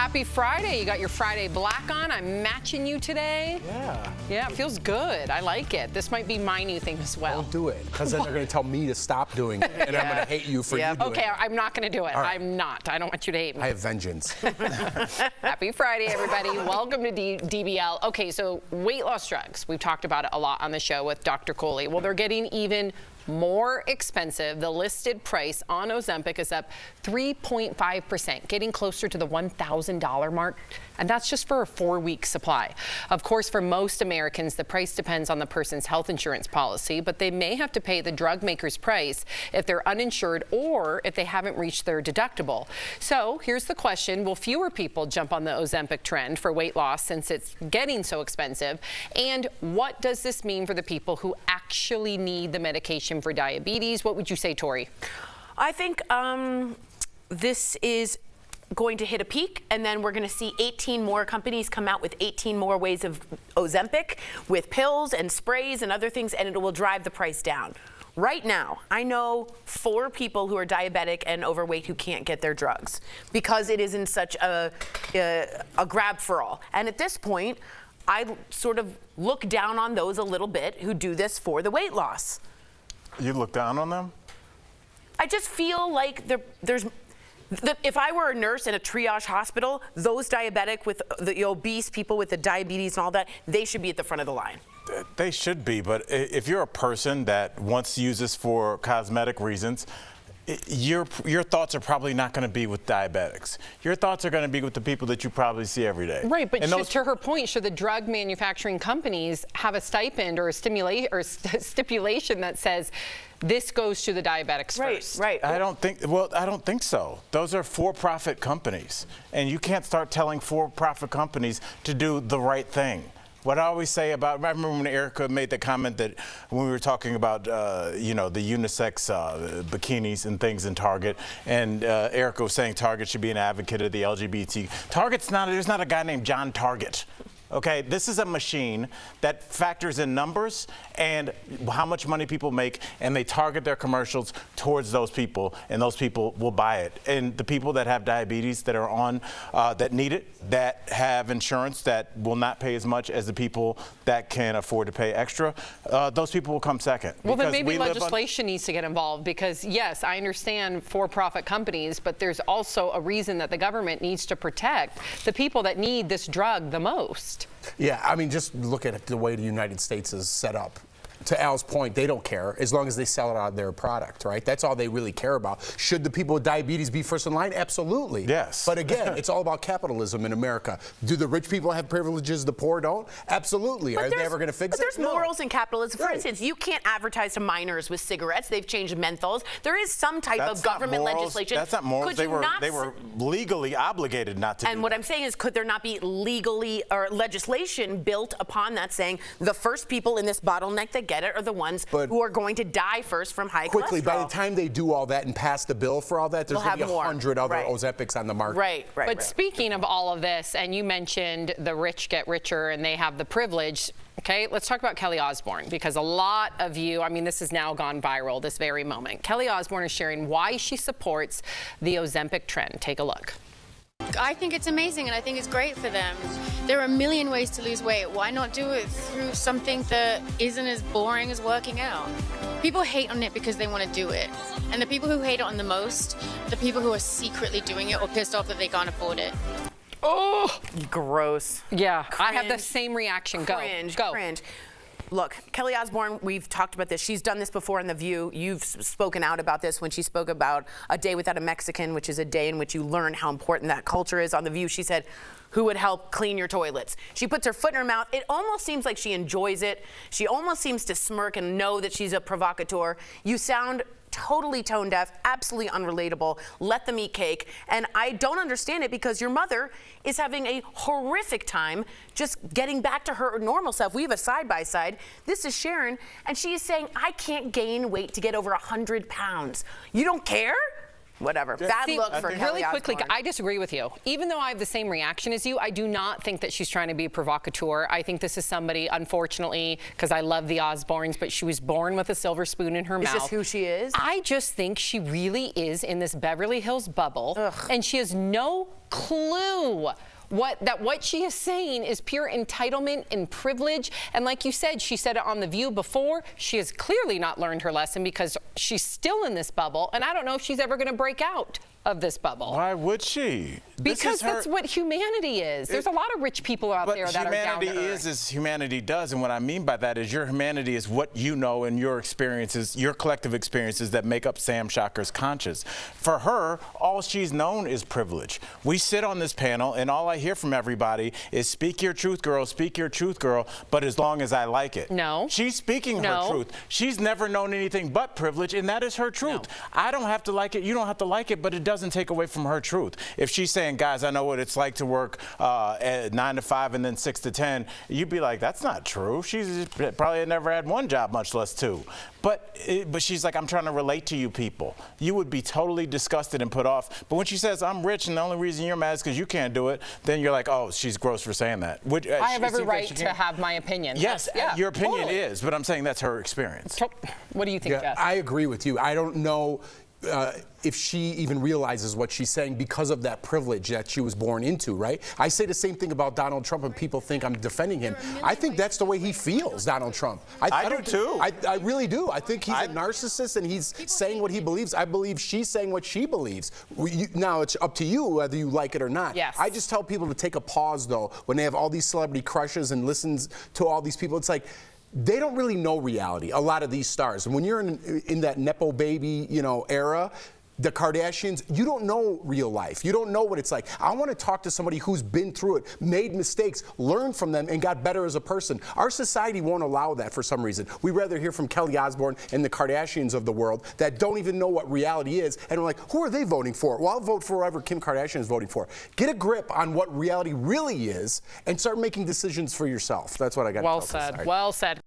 happy Friday. You got your Friday black on. I'm matching you today. Yeah. Yeah, it feels good. I like it. This might be my new thing as well. Don't do it, because then they're going to tell me to stop doing it, and I'm going to hate you for you doing Okay, it. I'm not going to do it. Right. I'm not. I don't want you to hate me. I have vengeance. Happy Friday, everybody. Welcome to DBL. Okay, so weight loss drugs. We've talked about it a lot on the show with Dr. Coley. Well, they're getting even more expensive. The listed price on Ozempic is up 3.5%, getting closer to the $1,000 mark. And that's just for a 4-week supply. Of course, for most Americans, the price depends on the person's health insurance policy, but they may have to pay the drug maker's price if they're uninsured or if they haven't reached their deductible. So here's the question. Will fewer people jump on the Ozempic trend for weight loss since it's getting so expensive? And what does this mean for the people who actually need the medication for diabetes? What would you say, Tori? I think this is going to hit a peak, and then we're going to see 18 more companies come out with 18 more ways of Ozempic with pills and sprays and other things, and it will drive the price down. Right now, I know 4 people who are diabetic and overweight who can't get their drugs because it is in such a grab for all. And at this point, I sort of look down on those a little bit who do this for the weight loss. You look down on them? I just feel like if I were a nurse in a triage hospital, those diabetic with the obese people with the diabetes and all that, they should be at the front of the line. They should be, but if you're a person that wants to use this for cosmetic reasons, your thoughts are probably not going to be with diabetics. Your thoughts are going to be with the people that you probably see every day. Right, but to her point, should the drug manufacturing companies have a stipend or a stipulation that says this goes to the diabetics first? Right. I don't think so. Those are for-profit companies, and you can't start telling for-profit companies to do the right thing. What I always say I remember when Erica made the comment that when we were talking about, the unisex bikinis and things in Target, and Erica was saying Target should be an advocate of the LGBT. There's not a guy named John Target. Okay, this is a machine that factors in numbers and how much money people make, and they target their commercials towards those people, and those people will buy it. And the people that have diabetes that are on, that need it, that have insurance that will not pay as much as the people that can afford to pay extra, those people will come second. Well, then maybe legislation needs to get involved because, yes, I understand for-profit companies, but there's also a reason that the government needs to protect the people that need this drug the most. Yeah, I mean, just look at the way the United States is set up. To Al's point, they don't care as long as they sell it on their product, right? That's all they really care about. Should the people with diabetes be first in line? Absolutely. Yes. But again, it's all about capitalism in America. Do the rich people have privileges, the poor don't? Absolutely. Are they ever going to fix it? But there's morals in capitalism. For instance, you can't advertise to minors with cigarettes. They've changed menthols. There is some type of government legislation. That's not morals. They were legally obligated not to do And what I'm saying is, could there not be legally or legislation built upon that saying the first people in this bottleneck that get it are the ones who are going to die first from high cholesterol. By the time they do all that and pass the bill for all that, there's going to be 100 other Ozempics on the market. Right. But speaking of all of this, and you mentioned the rich get richer and they have the privilege. Okay, let's talk about Kelly Osbourne, because a lot of you, I mean, this has now gone viral this very moment. Kelly Osbourne is sharing why she supports the Ozempic trend. Take a look. I think it's amazing and I think it's great for them. There are a million ways to lose weight. Why not do it through something that isn't as boring as working out? People hate on it because they want to do it. And the people who hate on the most, the people who are secretly doing it or pissed off that they can't afford it. Oh, gross. Yeah, Cringe. I have the same reaction. Cringe. Look, Kelly Osbourne, we've talked about this. She's done this before on The View. You've spoken out about this when she spoke about A Day Without a Mexican, which is a day in which you learn how important that culture is. On The View, she said, who would help clean your toilets? She puts her foot in her mouth. It almost seems like she enjoys it. She almost seems to smirk and know that she's a provocateur. You sound totally tone deaf, absolutely unrelatable. Let them eat cake. And I don't understand it because your mother is having a horrific time just getting back to her normal self. We have a side-by-side. This is Sharon, and she is saying, I can't gain weight to get over 100 pounds. You don't care? whatever. Bad See, look for Kelly really quickly, Osbourne. I disagree with you. Even though I have the same reaction as you, I do not think that she's trying to be a provocateur. I think this is somebody, unfortunately, because I love the Osbournes, but she was born with a silver spoon in her mouth. Is this who she is? I just think she really is in this Beverly Hills bubble, and she has no clue what she is saying is pure entitlement and privilege. And like you said, she said it on The View before, she has clearly not learned her lesson because she's still in this bubble, and I don't know if she's ever going to break out of this bubble. Why would she? Because that's what humanity is. There's a lot of rich people out there that are down to earth. Humanity is as humanity does, and what I mean by that is your humanity is what you know and your experiences, your collective experiences that make up Sam Shocker's conscience. For her, all she's known is privilege. We sit on this panel, and all I hear from everybody is speak your truth, girl, speak your truth, girl, but as long as I like it. No. She's speaking her truth. She's never known anything but privilege, and that is her truth. No. I don't have to like it, you don't have to like it, but it doesn't take away from her truth. If she's saying, guys, I know what it's like to work at 9 to 5 and then 6 to 10, you'd be like, that's not true. She's probably never had one job, much less two. But she's like, I'm trying to relate to you people. You would be totally disgusted and put off. But when she says, I'm rich and the only reason you're mad is because you can't do it, then you're like, oh, she's gross for saying that. I have every right to have my opinion. Yes, yeah, your opinion totally is, but I'm saying that's her experience. What do you think, Jeff? I agree with you. I don't know if she even realizes what she's saying because of that privilege that she was born into, right? I say the same thing about Donald Trump, and people think I'm defending him. I think that's the way he feels, Donald Trump. I do too. I really do. I think he's a narcissist, and he's saying what he believes. I believe she's saying what she believes. Now, it's up to you whether you like it or not. Yes. I just tell people to take a pause, though, when they have all these celebrity crushes and listens to all these people. It's like, they don't really know reality, a lot of these stars. And when you're in that Nepo baby, era, the Kardashians, you don't know real life. You don't know what it's like. I want to talk to somebody who's been through it, made mistakes, learned from them, and got better as a person. Our society won't allow that for some reason. We'd rather hear from Kelly Osbourne and the Kardashians of the world that don't even know what reality is. And we're like, who are they voting for? Well, I'll vote for whoever Kim Kardashian is voting for. Get a grip on what reality really is and start making decisions for yourself. That's what I got to tell Well said. Well said.